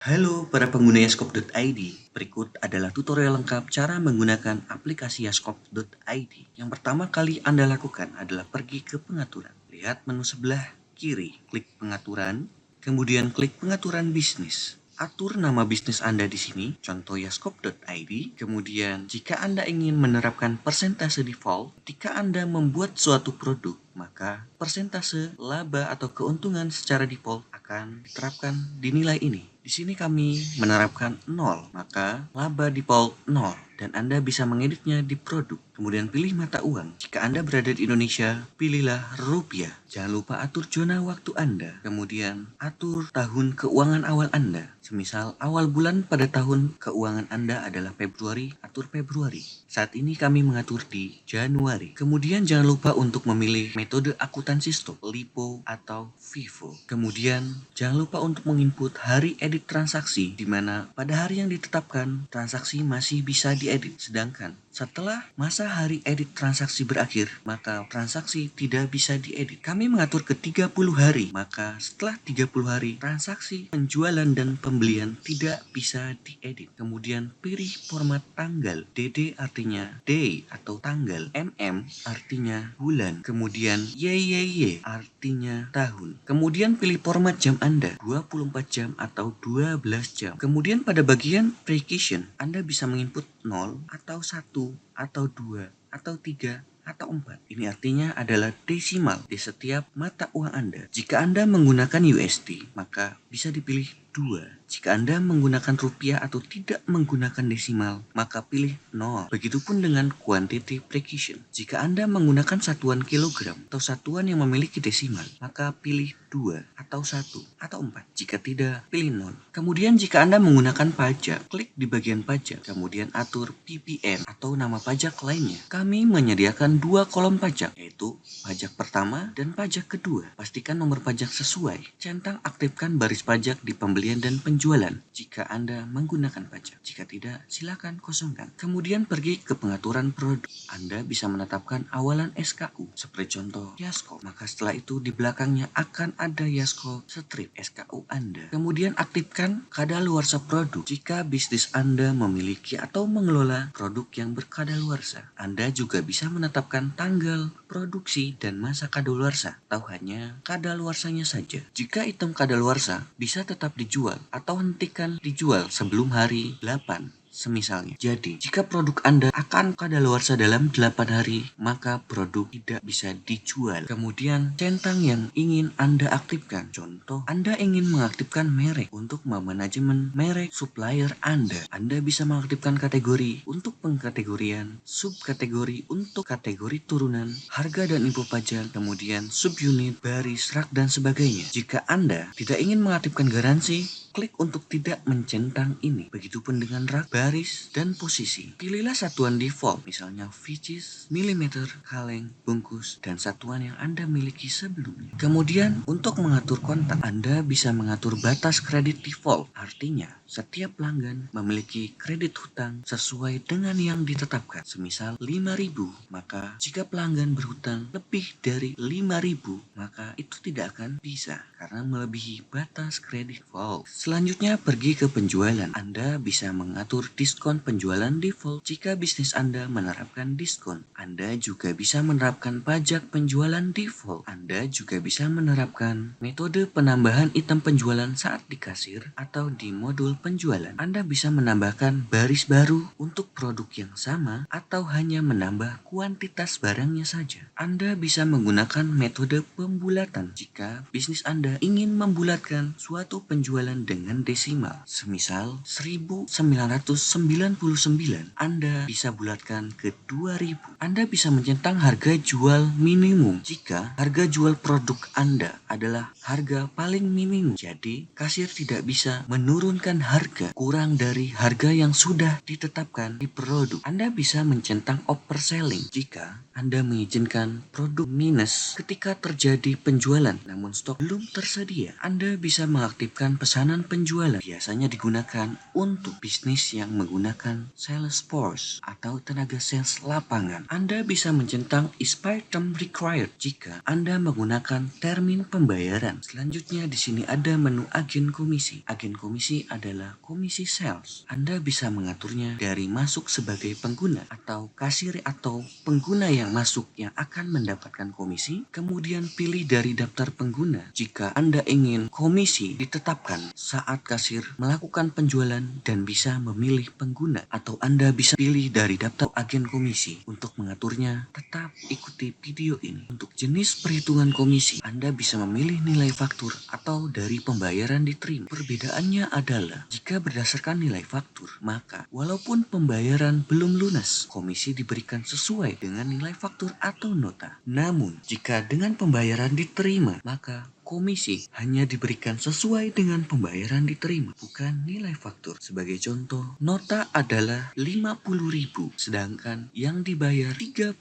Halo para pengguna yaskop.id, berikut adalah tutorial lengkap cara menggunakan aplikasi yaskop.id. Yang pertama kali Anda lakukan adalah pergi ke pengaturan. Lihat menu sebelah kiri, klik pengaturan, kemudian klik pengaturan bisnis. Atur nama bisnis Anda di sini, contoh yaskop.id. Kemudian jika Anda ingin menerapkan persentase default, ketika Anda membuat suatu produk, maka persentase laba atau keuntungan secara default akan diterapkan di nilai ini. Di sini kami menerapkan 0, maka laba default 0 dan Anda bisa mengeditnya di produk. Kemudian pilih mata uang. Jika Anda berada di Indonesia, pilihlah rupiah. Jangan lupa atur zona waktu Anda. Kemudian atur tahun keuangan awal Anda. Semisal awal bulan pada tahun keuangan Anda adalah Februari, atur Februari. Saat ini kami mengatur di Januari. Kemudian jangan lupa untuk memilih metode akuntansi stok, LIFO atau FIFO. Kemudian jangan lupa untuk menginput hari edit transaksi, di mana pada hari yang ditetapkan transaksi masih bisa diedit. Sedangkan setelah masa hari edit transaksi berakhir, maka transaksi tidak bisa diedit. Kami mengatur ke 30 hari, maka setelah 30 hari transaksi penjualan dan pembelian tidak bisa diedit. Kemudian pilih format tanggal. DD artinya day atau tanggal. MM artinya bulan. Kemudian YYY artinya tahun. Kemudian pilih format jam Anda, 24 jam atau 12 jam. Kemudian pada bagian precision, Anda bisa menginput 0 atau 1 atau 2 atau 3 atau 4. Ini artinya adalah desimal di setiap mata uang Anda. Jika Anda menggunakan USD, maka bisa dipilih 2. Jika Anda menggunakan rupiah atau tidak menggunakan desimal, maka pilih 0. Begitupun dengan quantity precision. Jika Anda menggunakan satuan kilogram atau satuan yang memiliki desimal, maka pilih 2 atau 1 atau 4. Jika tidak, pilih 0. Kemudian jika Anda menggunakan pajak, klik di bagian pajak, kemudian atur PPN atau nama pajak lainnya. Kami menyediakan 2 kolom pajak, yaitu pajak pertama dan pajak kedua. Pastikan nomor pajak sesuai. Centang aktifkan baris pajak di pembelian dan penjualan jika Anda menggunakan pajak. Jika tidak, silakan kosongkan. Kemudian pergi ke pengaturan produk. Anda bisa menetapkan awalan SKU, seperti contoh Yaskop. Maka setelah itu di belakangnya akan ada Yaskop strip SKU Anda. Kemudian aktifkan kadaluarsa produk jika bisnis Anda memiliki atau mengelola produk yang berkadaluarsa. Anda juga bisa menetapkan tanggal produksi dan masa kadaluarsa atau hanya kadaluarsanya saja. Jika item kadaluarsa bisa tetap dijual atau hentikan dijual sebelum hari 8. Semisalnya. Jadi, jika produk Anda akan kadaluarsa dalam 8 hari, maka produk tidak bisa dijual. Kemudian, centang yang ingin Anda aktifkan. Contoh, Anda ingin mengaktifkan merek untuk memanajemen merek supplier Anda. Anda bisa mengaktifkan kategori untuk pengkategorian, subkategori untuk kategori turunan, harga dan info pajak, kemudian subunit, baris, rak, dan sebagainya. Jika Anda tidak ingin mengaktifkan garansi, klik untuk tidak mencentang ini. Begitupun dengan rak, baris, dan posisi. Pilihlah satuan default, misalnya inches, milimeter, kaleng, bungkus, dan satuan yang Anda miliki sebelumnya. Kemudian, untuk mengatur kontak, Anda bisa mengatur batas kredit default. Artinya, setiap pelanggan memiliki kredit hutang sesuai dengan yang ditetapkan. Semisal 5.000, maka jika pelanggan berhutang lebih dari 5.000, maka itu tidak akan bisa karena melebihi batas kredit default. Selanjutnya pergi ke penjualan. Anda bisa mengatur diskon penjualan default jika bisnis Anda menerapkan diskon. Anda juga bisa menerapkan pajak penjualan default. Anda juga bisa menerapkan metode penambahan item penjualan saat di kasir atau di modul penjualan. Anda bisa menambahkan baris baru untuk produk yang sama atau hanya menambah kuantitas barangnya saja. Anda bisa menggunakan metode pembulatan jika bisnis Anda ingin membulatkan suatu penjualan dengan desimal. Semisal 1999, Anda bisa bulatkan ke 2000. Anda bisa mencentang harga jual minimum jika harga jual produk Anda adalah harga paling minimum. Jadi, kasir tidak bisa menurunkan harga kurang dari harga yang sudah ditetapkan di produk. Anda bisa mencentang overselling jika Anda mengizinkan produk minus ketika terjadi penjualan namun stok belum tersedia. Anda bisa mengaktifkan pesanan melakukan penjualan biasanya digunakan untuk bisnis yang menggunakan sales force atau tenaga sales lapangan. Anda bisa mencentang expired term required jika Anda menggunakan termin pembayaran. Selanjutnya di sini ada menu agen komisi. Agen komisi adalah komisi sales. Anda bisa mengaturnya dari masuk sebagai pengguna atau kasir atau pengguna yang masuk yang akan mendapatkan komisi. Kemudian pilih dari daftar pengguna jika Anda ingin komisi ditetapkan saat kasir melakukan penjualan dan bisa memilih pengguna, atau Anda bisa pilih dari daftar agen komisi. Untuk mengaturnya, tetap ikuti video ini. Untuk jenis perhitungan komisi, Anda bisa memilih nilai faktur atau dari pembayaran diterima. Perbedaannya adalah jika berdasarkan nilai faktur, maka walaupun pembayaran belum lunas, komisi diberikan sesuai dengan nilai faktur atau nota. Namun, jika dengan pembayaran diterima, maka komisi hanya diberikan sesuai dengan pembayaran diterima, bukan nilai faktur. Sebagai contoh, nota adalah 50.000, sedangkan yang dibayar 30.000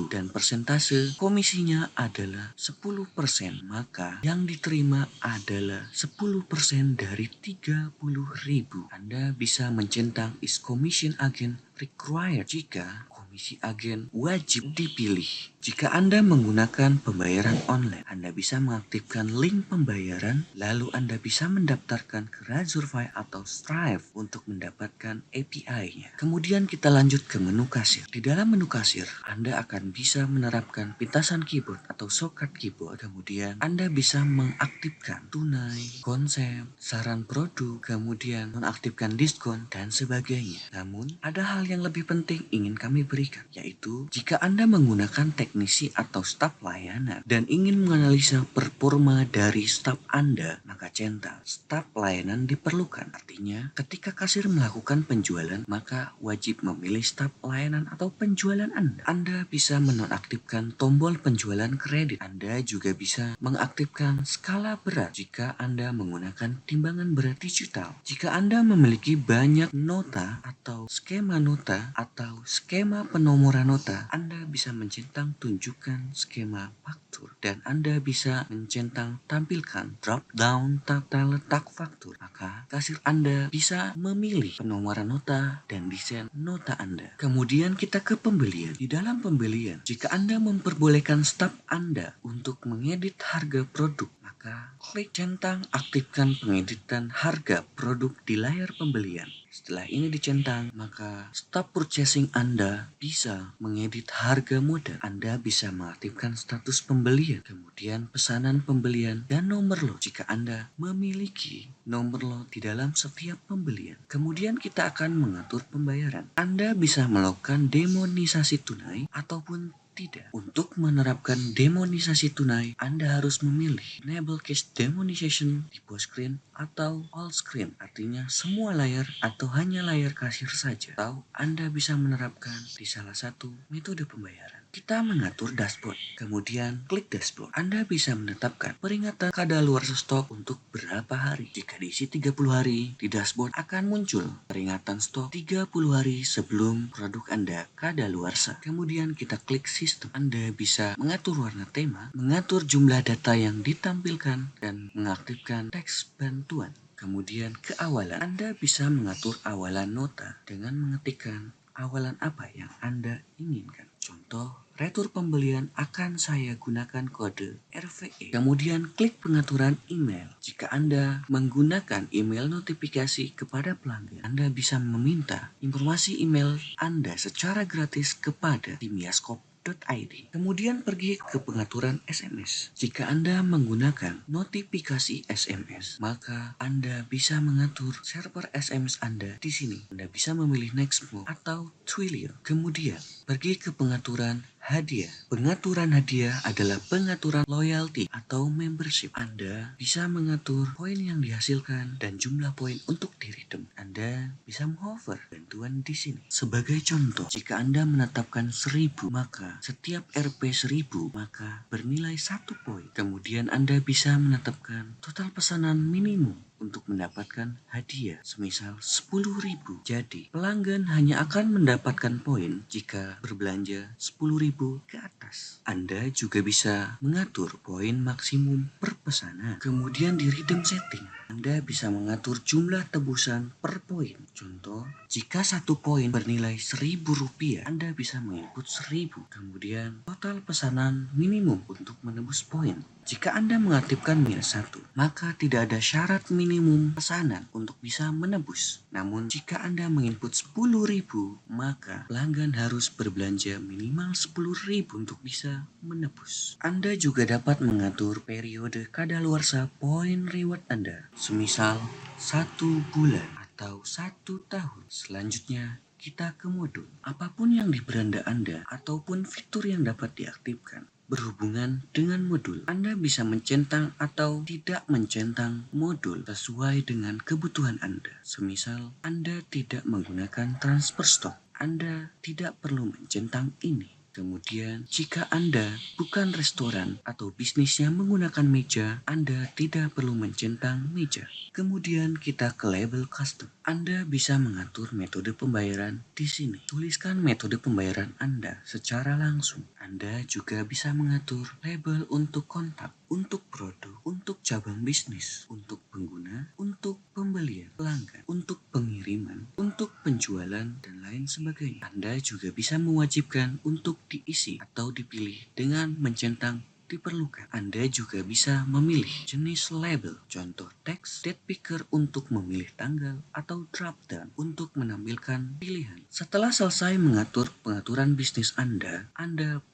dan persentase komisinya adalah 10%, maka yang diterima adalah 10% dari 30.000. Anda bisa mencentang is commission agent required jika komisi agen wajib dipilih. Jika Anda menggunakan pembayaran online, Anda bisa mengaktifkan link pembayaran, lalu Anda bisa mendaftarkan ke Razorpay atau Stripe untuk mendapatkan API-nya. Kemudian kita lanjut ke menu kasir. Di dalam menu kasir, Anda akan bisa menerapkan pintasan keyboard atau shortcut keyboard. Kemudian Anda bisa mengaktifkan tunai, konsep, saran produk, kemudian mengaktifkan diskon, dan sebagainya. Namun, ada hal yang lebih penting ingin kami berikan, yaitu jika Anda menggunakan teknisi atau staf layanan dan ingin menganalisa performa dari staf Anda, maka centang staf layanan diperlukan. Artinya, ketika kasir melakukan penjualan, maka wajib memilih staf layanan atau penjualan Anda. Anda bisa menonaktifkan tombol penjualan kredit. Anda juga bisa mengaktifkan skala berat jika Anda menggunakan timbangan berat digital. Jika Anda memiliki banyak nota atau skema nota atau skema penomoran nota, Anda bisa mencentang tunjukkan skema faktur dan Anda bisa mencentang tampilkan drop down tata letak faktur. Maka kasir Anda bisa memilih penomoran nota dan desain nota Anda. Kemudian kita ke pembelian. Di dalam pembelian, jika Anda memperbolehkan staf Anda untuk mengedit harga produk, maka klik centang aktifkan pengeditan harga produk di layar pembelian. Setelah ini dicentang, maka stop purchasing Anda bisa mengedit harga modal. Anda bisa mengaktifkan status pembelian, kemudian pesanan pembelian, dan nomor lot jika Anda memiliki nomor lot di dalam setiap pembelian. Kemudian kita akan mengatur pembayaran. Anda bisa melakukan demonisasi tunai ataupun tidak. Untuk menerapkan demonisasi tunai, Anda harus memilih enable cash demonization di post screen atau all screen, artinya semua layar atau hanya layar kasir saja. Atau Anda bisa menerapkan di salah satu metode pembayaran. Kita mengatur dashboard, kemudian klik dashboard. Anda bisa menetapkan peringatan kadaluarsa stok untuk berapa hari. Jika diisi 30 hari, di dashboard akan muncul peringatan stok 30 hari sebelum produk Anda kadaluarsa. Kemudian kita klik sistem. Anda bisa mengatur warna tema, mengatur jumlah data yang ditampilkan, dan mengaktifkan teks bantuan. Kemudian keawalan. Anda bisa mengatur awalan nota dengan mengetikkan awalan apa yang Anda inginkan. Contoh, retur pembelian akan saya gunakan kode RVE. Kemudian klik pengaturan email. Jika Anda menggunakan email notifikasi kepada pelanggan, Anda bisa meminta informasi email Anda secara gratis kepada Timiascope.id. Kemudian pergi ke pengaturan SMS. Jika Anda menggunakan notifikasi SMS, maka Anda bisa mengatur server SMS Anda di sini. Anda bisa memilih next mode atau Twilio. Kemudian pergi ke pengaturan hadiah. Pengaturan hadiah adalah pengaturan loyalty atau membership. Anda bisa mengatur poin yang dihasilkan dan jumlah poin untuk diredeem. Anda bisa menghover bantuan di sini. Sebagai contoh, jika Anda menetapkan 1000, maka setiap Rp 1000 maka bernilai 1 poin. Kemudian Anda bisa menetapkan total pesanan minimum untuk mendapatkan hadiah semisal 10.000. Jadi pelanggan hanya akan mendapatkan poin jika berbelanja 10.000 ke atas. Anda juga bisa mengatur poin maksimum per pesanan. Kemudian di redeem setting, Anda bisa mengatur jumlah tebusan per poin. Contoh, jika satu poin bernilai Rp1.000, Anda bisa menginput 1.000. Kemudian, total pesanan minimum untuk menebus poin. Jika Anda mengaktifkan -1, maka tidak ada syarat minimum pesanan untuk bisa menebus. Namun, jika Anda menginput 10.000, maka pelanggan harus berbelanja minimal 10.000 untuk bisa menebus. Anda juga dapat mengatur periode kadaluarsa poin reward Anda, semisal 1 bulan atau 1 tahun. Selanjutnya, kita ke modul. Apapun yang di beranda Anda ataupun fitur yang dapat diaktifkan berhubungan dengan modul. Anda bisa mencentang atau tidak mencentang modul sesuai dengan kebutuhan Anda. Semisal Anda tidak menggunakan transfer stok, Anda tidak perlu mencentang ini. Kemudian, jika Anda bukan restoran atau bisnis yang menggunakan meja, Anda tidak perlu mencentang meja. Kemudian kita ke label custom. Anda bisa mengatur metode pembayaran di sini. Tuliskan metode pembayaran Anda secara langsung. Anda juga bisa mengatur label untuk kontak, untuk produk, untuk cabang bisnis, untuk pengguna, untuk pembelian, pelanggan, untuk pengiriman, untuk penjualan, dan lain sebagainya. Anda juga bisa mewajibkan untuk diisi atau dipilih dengan mencentang diperlukan. Anda juga bisa memilih jenis label, contoh teks, date picker untuk memilih tanggal, atau drop down untuk menampilkan pilihan. Setelah selesai mengatur pengaturan bisnis Anda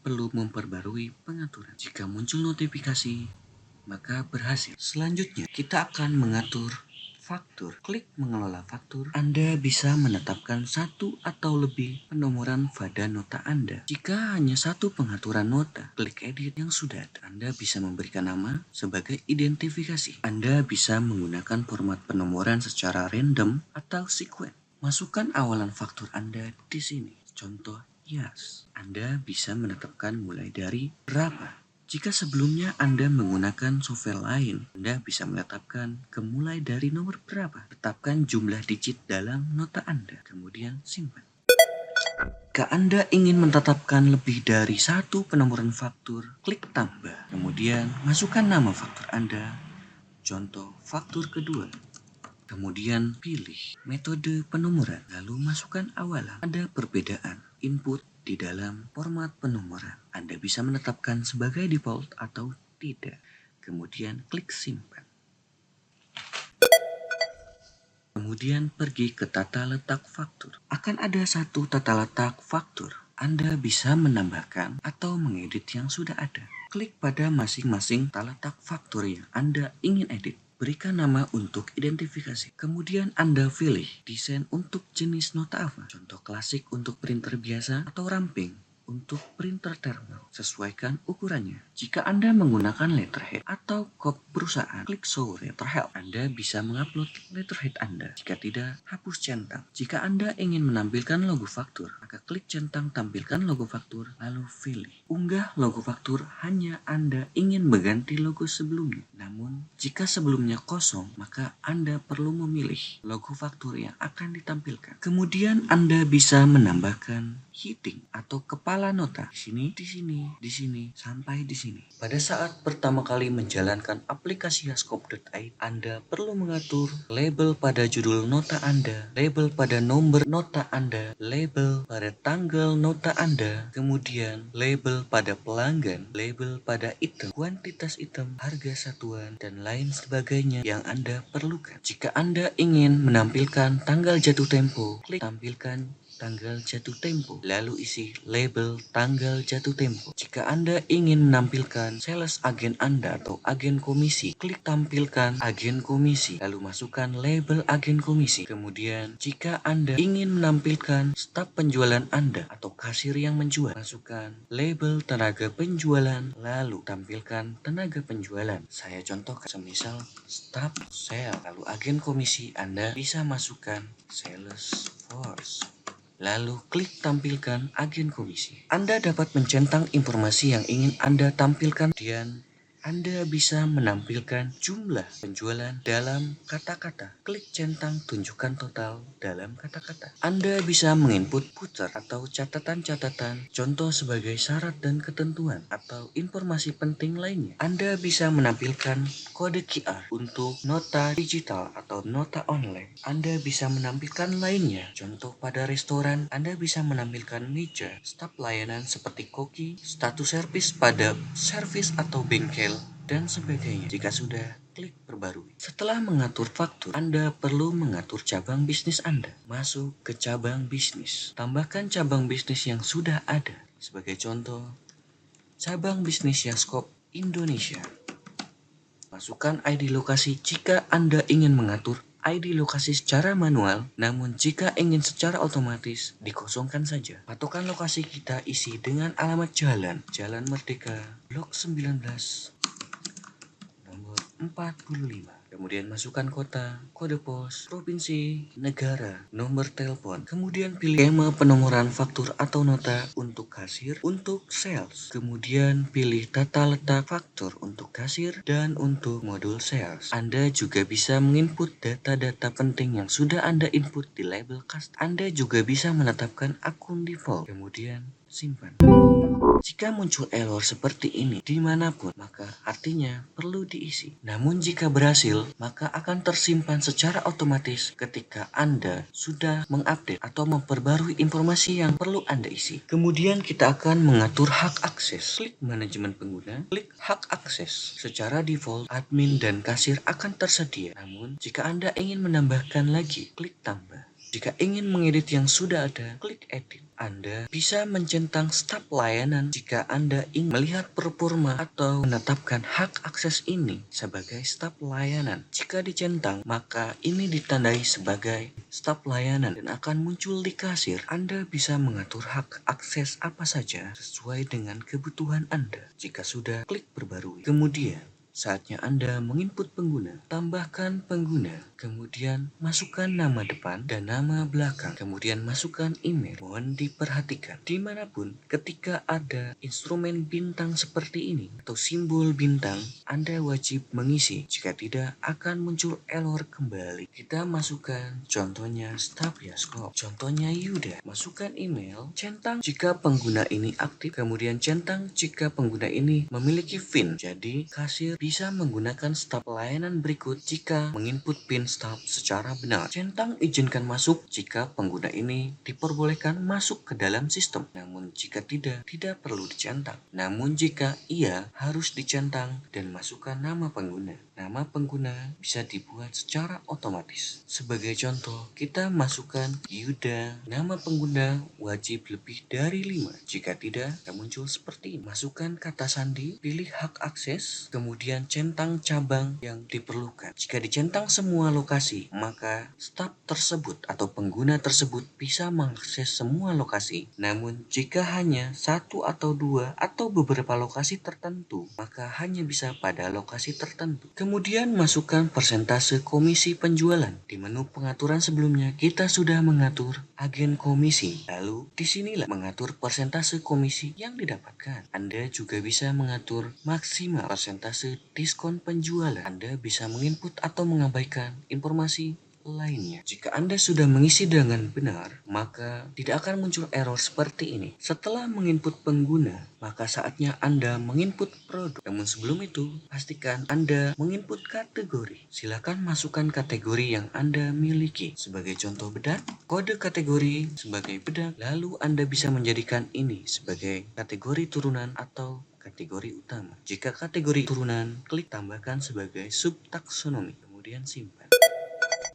perlu memperbarui pengaturan. Jika muncul notifikasi, maka berhasil. Selanjutnya, kita akan mengatur faktur. Klik mengelola faktur. Anda bisa menetapkan satu atau lebih penomoran pada nota Anda. Jika hanya satu pengaturan nota, klik edit yang sudah ada. Anda bisa memberikan nama sebagai identifikasi. Anda bisa menggunakan format penomoran secara random atau sequence. Masukkan awalan faktur Anda di sini. Contoh, yes. Anda bisa menetapkan mulai dari berapa. Jika sebelumnya Anda menggunakan software lain, Anda bisa menetapkan mulai dari nomor berapa. Tetapkan jumlah digit dalam nota Anda, kemudian simpan. Jika Anda ingin menetapkan lebih dari satu penomoran faktur, klik tambah. Kemudian masukkan nama faktur Anda, contoh faktur kedua. Kemudian pilih metode penomoran, lalu masukkan awalan. Ada perbedaan input di dalam format penomoran. Anda bisa menetapkan sebagai default atau tidak. Kemudian klik simpan. Kemudian pergi ke tata letak faktur. Akan ada satu tata letak faktur. Anda bisa menambahkan atau mengedit yang sudah ada. Klik pada masing-masing tata letak faktur yang Anda ingin edit. Berikan nama untuk identifikasi. Kemudian Anda pilih desain untuk jenis nota apa. Contoh klasik untuk printer biasa atau ramping untuk printer thermal. Sesuaikan ukurannya. Jika Anda menggunakan letterhead atau kop perusahaan, klik show letterhead. Anda bisa mengupload letterhead Anda. Jika tidak, hapus centang. Jika Anda ingin menampilkan logo faktur, maka klik centang tampilkan logo faktur, lalu pilih unggah logo faktur hanya Anda ingin mengganti logo sebelumnya. Namun, jika sebelumnya kosong, maka Anda perlu memilih logo faktur yang akan ditampilkan. Kemudian Anda bisa menambahkan heading atau kepala nota di sini, sampai di sini. Pada saat pertama kali menjalankan aplikasi Yaskop.id, Anda perlu mengatur label pada judul nota Anda, label pada nomor nota Anda, label pada tanggal nota Anda, kemudian label pada pelanggan, label pada item, kuantitas item, harga satuan, dan lain sebagainya yang Anda perlukan. Jika Anda ingin menampilkan tanggal jatuh tempo, klik tampilkan tanggal jatuh tempo, lalu isi label tanggal jatuh tempo. Jika Anda ingin menampilkan sales agen Anda atau agen komisi, klik tampilkan agen komisi, lalu masukkan label agen komisi. Kemudian, jika Anda ingin menampilkan staf penjualan Anda atau kasir yang menjual, masukkan label tenaga penjualan, lalu tampilkan tenaga penjualan. Saya contohkan, semisal staf sales, lalu agen komisi, Anda bisa masukkan sales force. Lalu klik tampilkan agen komisi. Anda dapat mencentang informasi yang ingin Anda tampilkan. Kemudian Anda bisa menampilkan jumlah penjualan dalam kata-kata. Klik centang tunjukkan total dalam kata-kata. Anda bisa menginput footer atau catatan-catatan, contoh sebagai syarat dan ketentuan atau informasi penting lainnya. Anda bisa menampilkan kode QR untuk nota digital atau nota online. Anda bisa menampilkan lainnya, contoh pada restoran, Anda bisa menampilkan meja, staf layanan seperti koki, status servis pada servis atau bengkel, dan sebagainya. Jika sudah, klik perbarui. Setelah mengatur faktur, Anda perlu mengatur cabang bisnis Anda. Masuk ke cabang bisnis. Tambahkan cabang bisnis yang sudah ada. Sebagai contoh, cabang bisnis Yaskop Indonesia. Masukkan ID lokasi jika Anda ingin mengatur ID lokasi secara manual, namun jika ingin secara otomatis, dikosongkan saja. Patokan lokasi kita isi dengan alamat Jalan Merdeka, Blok 19, nomor 45. Kemudian masukkan kota, kode pos, provinsi, negara, nomor telepon. Kemudian pilih skema penomoran faktur atau nota untuk kasir, untuk sales. Kemudian pilih tata letak faktur untuk kasir dan untuk modul sales. Anda juga bisa menginput data-data penting yang sudah Anda input di label custom. Anda juga bisa menetapkan akun default. Kemudian simpan. Jika muncul error seperti ini dimanapun, maka artinya perlu diisi. Namun jika berhasil, maka akan tersimpan secara otomatis ketika Anda sudah mengupdate atau memperbarui informasi yang perlu Anda isi. Kemudian kita akan mengatur hak akses. Klik manajemen pengguna, klik hak akses. Secara default, admin dan kasir akan tersedia. Namun jika Anda ingin menambahkan lagi, klik tambah. Jika ingin mengedit yang sudah ada, klik edit. Anda bisa mencentang staf layanan jika Anda ingin melihat performa atau menetapkan hak akses ini sebagai staf layanan. Jika dicentang, maka ini ditandai sebagai staf layanan dan akan muncul di kasir. Anda bisa mengatur hak akses apa saja sesuai dengan kebutuhan Anda. Jika sudah, klik perbarui. Kemudian, saatnya Anda menginput pengguna. Tambahkan pengguna, kemudian masukkan nama depan dan nama belakang, kemudian masukkan email. Mohon diperhatikan, dimanapun ketika ada instrumen bintang seperti ini atau simbol bintang, Anda wajib mengisi. Jika tidak, akan muncul error kembali. Kita masukkan contohnya staf Yaskop, contohnya Yuda. Masukkan email, centang jika pengguna ini aktif, kemudian centang jika pengguna ini memiliki PIN. Jadi, kasir bisa menggunakan staf layanan berikut jika menginput PIN staf secara benar. Centang izinkan masuk jika pengguna ini diperbolehkan masuk ke dalam sistem. Namun jika tidak perlu dicentang. Namun jika iya, harus dicentang dan masukkan nama pengguna. Nama pengguna bisa dibuat secara otomatis. Sebagai contoh, kita masukkan Yuda. Nama pengguna wajib lebih dari 5. Jika tidak, akan muncul seperti ini. Masukkan kata sandi, pilih hak akses, kemudian centang cabang yang diperlukan. Jika dicentang semua lokasi, maka staf tersebut atau pengguna tersebut bisa mengakses semua lokasi. Namun, jika hanya satu atau dua atau beberapa lokasi tertentu, maka hanya bisa pada lokasi tertentu. Kemudian masukkan persentase komisi penjualan. Di menu pengaturan sebelumnya, kita sudah mengatur agen komisi. Lalu, disinilah mengatur persentase komisi yang didapatkan. Anda juga bisa mengatur maksimal persentase diskon penjualan. Anda bisa menginput atau mengabaikan informasi lainnya. Jika Anda sudah mengisi dengan benar, maka tidak akan muncul error seperti ini. Setelah menginput pengguna, maka saatnya Anda menginput produk. Namun sebelum itu, pastikan Anda menginput kategori. Silakan masukkan kategori yang Anda miliki. Sebagai contoh bedak, kode kategori sebagai bedak, lalu Anda bisa menjadikan ini sebagai kategori turunan atau kategori utama. Jika kategori turunan, klik tambahkan sebagai subtaksonomi, kemudian simpan.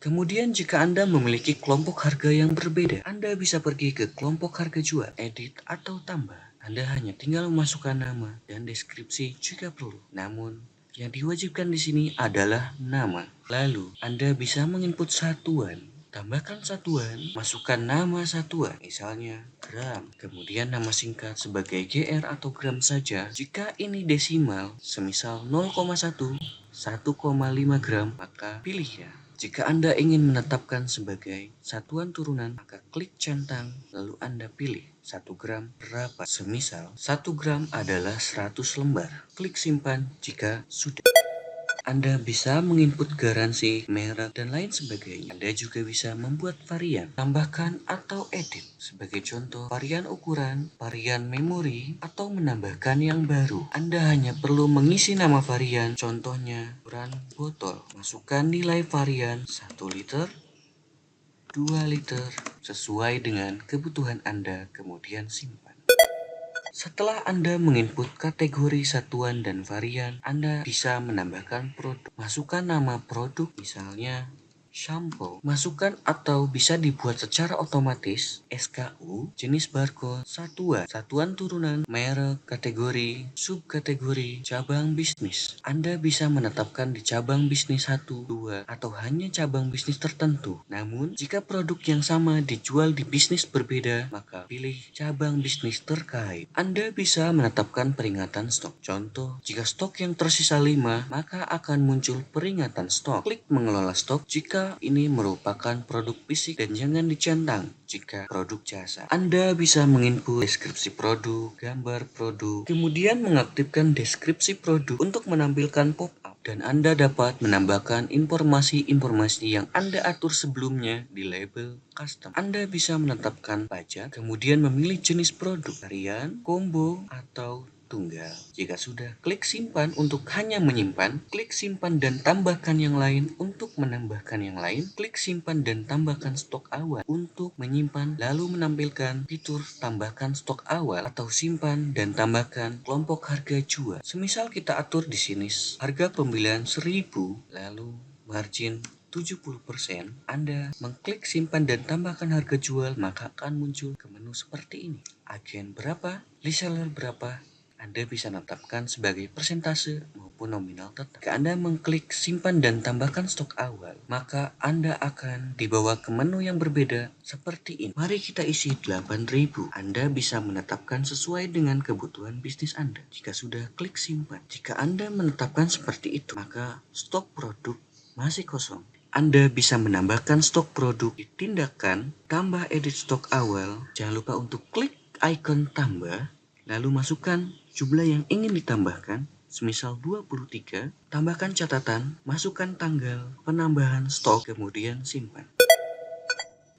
Kemudian jika Anda memiliki kelompok harga yang berbeda, Anda bisa pergi ke kelompok harga jual, edit, atau tambah. Anda hanya tinggal memasukkan nama dan deskripsi jika perlu. Namun, yang diwajibkan di sini adalah nama. Lalu, Anda bisa menginput satuan. Tambahkan satuan, masukkan nama satuan, misalnya gram. Kemudian nama singkat sebagai GR atau gram saja. Jika ini desimal, semisal 0,1, 1,5 gram, maka pilih ya. Jika Anda ingin menetapkan sebagai satuan turunan, maka klik centang, lalu Anda pilih 1 gram berapa. Semisal 1 gram adalah 100 lembar. Klik simpan jika sudah. Anda bisa menginput garansi, merek, dan lain sebagainya. Anda juga bisa membuat varian, tambahkan, atau edit. Sebagai contoh, varian ukuran, varian memori, atau menambahkan yang baru. Anda hanya perlu mengisi nama varian, contohnya ukuran botol. Masukkan nilai varian 1 liter, 2 liter, sesuai dengan kebutuhan Anda, kemudian simpan. Setelah Anda menginput kategori satuan dan varian, Anda bisa menambahkan produk. Masukkan nama produk, misalnya shampoo. Masukkan atau bisa dibuat secara otomatis SKU, jenis barcode, satuan turunan, merek, kategori, subkategori, cabang bisnis. Anda bisa menetapkan di cabang bisnis 1, 2, atau hanya cabang bisnis tertentu. Namun, jika produk yang sama dijual di bisnis berbeda, maka pilih cabang bisnis terkait. Anda bisa menetapkan peringatan stok. Contoh, jika stok yang tersisa 5, maka akan muncul peringatan stok. Klik mengelola stok jika ini merupakan produk fisik dan jangan dicentang jika produk jasa. Anda bisa menginput deskripsi produk, gambar produk, kemudian mengaktifkan deskripsi produk untuk menampilkan pop-up. Dan Anda dapat menambahkan informasi-informasi yang Anda atur sebelumnya di label custom. Anda bisa menetapkan pajak, kemudian memilih jenis produk, harian, combo, atau tunggal. Jika sudah, klik simpan untuk hanya menyimpan, klik simpan dan tambahkan yang lain untuk menambahkan yang lain, klik simpan dan tambahkan stok awal untuk menyimpan, lalu menampilkan fitur tambahkan stok awal atau simpan dan tambahkan kelompok harga jual. Semisal kita atur di sini harga pembelian 1000, lalu margin 70%, Anda mengklik simpan dan tambahkan harga jual, maka akan muncul ke menu seperti ini. Agen berapa, reseller berapa, Anda bisa menetapkan sebagai persentase maupun nominal tetap. Jika Anda mengklik simpan dan tambahkan stok awal, maka Anda akan dibawa ke menu yang berbeda seperti ini. Mari kita isi 8.000. Anda bisa menetapkan sesuai dengan kebutuhan bisnis Anda. Jika sudah, klik simpan. Jika Anda menetapkan seperti itu, maka stok produk masih kosong. Anda bisa menambahkan stok produk di tindakan tambah edit stok awal. Jangan lupa untuk klik icon tambah, lalu masukkan jumlah yang ingin ditambahkan, semisal 23, tambahkan catatan, masukkan tanggal penambahan stok, kemudian simpan.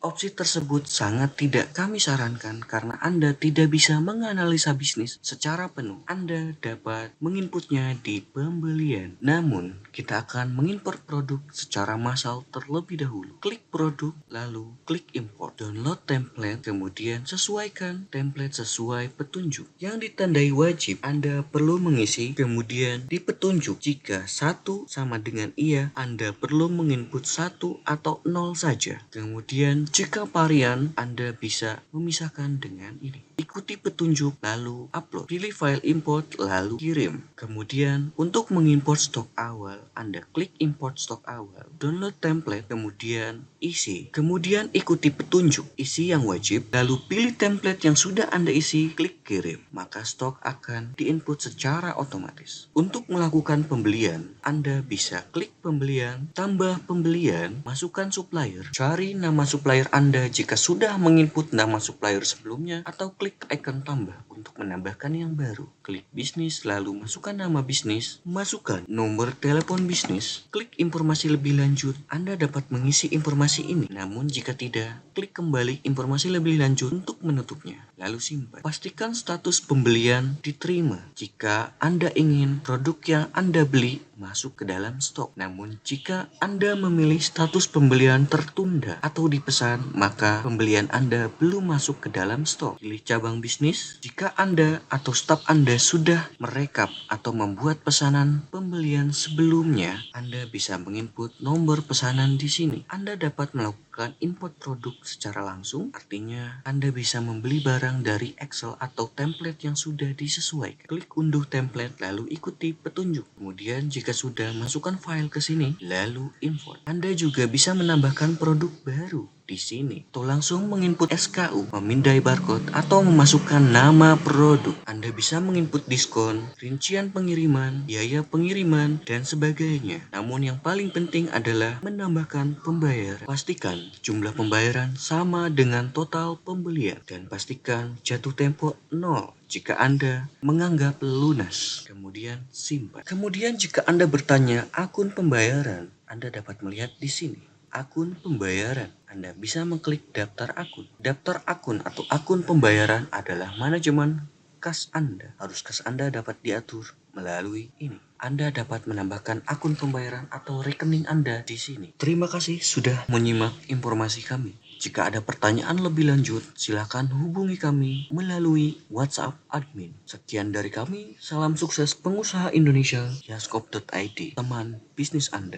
Opsi tersebut sangat tidak kami sarankan karena Anda tidak bisa menganalisa bisnis secara penuh. Anda dapat menginputnya di pembelian. Namun, kita akan mengimport produk secara massal terlebih dahulu. Klik produk, lalu klik import. Download template, kemudian sesuaikan template sesuai petunjuk. Yang ditandai wajib, Anda perlu mengisi, kemudian di petunjuk. Jika 1 sama dengan iya, Anda perlu menginput 1 atau 0 saja. Kemudian jika varian, Anda bisa memisahkan dengan ini. Ikuti petunjuk, lalu upload. Pilih file import, lalu kirim. Kemudian, untuk mengimport stok awal, Anda klik import stok awal. Download template, kemudian isi. Kemudian ikuti petunjuk, isi yang wajib, lalu pilih template yang sudah Anda isi, klik kirim. Maka stok akan diinput secara otomatis. Untuk melakukan pembelian, Anda bisa klik pembelian, tambah pembelian, masukkan supplier, cari nama supplier Anda jika sudah menginput nama supplier sebelumnya, atau klik icon tambah untuk menambahkan yang baru. Klik bisnis, lalu masukkan nama bisnis, masukkan nomor telepon bisnis, klik informasi lebih lanjut. Anda dapat mengisi informasi ini, namun jika tidak, klik kembali informasi lebih lanjut untuk menutupnya, lalu simpan. Pastikan status pembelian diterima jika Anda ingin produk yang Anda beli masuk ke dalam stok. Namun jika Anda memilih status pembelian tertunda atau dipesan, maka pembelian Anda belum masuk ke dalam stok. Pilih cabang bisnis. Jika Anda atau staf Anda sudah merekap atau membuat pesanan pembelian sebelumnya, Anda bisa menginput nomor pesanan di sini. Anda dapat melakukan import produk secara langsung, artinya Anda bisa membeli barang dari Excel atau template yang sudah disesuaikan. Klik unduh template, lalu ikuti petunjuk. Kemudian jika sudah, masukkan file ke sini, lalu import. Anda juga bisa menambahkan produk baru. di sini. Atau langsung menginput SKU, memindai barcode, atau memasukkan nama produk. Anda bisa menginput diskon, rincian pengiriman, biaya pengiriman, dan sebagainya. Namun yang paling penting adalah menambahkan pembayaran. Pastikan jumlah pembayaran sama dengan total pembelian dan pastikan jatuh tempo 0 jika Anda menganggap lunas. Kemudian simpan. Kemudian jika Anda bertanya akun pembayaran, Anda dapat melihat di sini. Akun pembayaran. Anda bisa mengklik daftar akun. Daftar akun atau akun pembayaran adalah manajemen kas Anda. Arus kas Anda dapat diatur melalui ini. Anda dapat menambahkan akun pembayaran atau rekening Anda di sini. Terima kasih sudah menyimak informasi kami. Jika ada pertanyaan lebih lanjut, silakan hubungi kami melalui WhatsApp admin. Sekian dari kami, salam sukses pengusaha Indonesia, yaskop.id, teman bisnis Anda.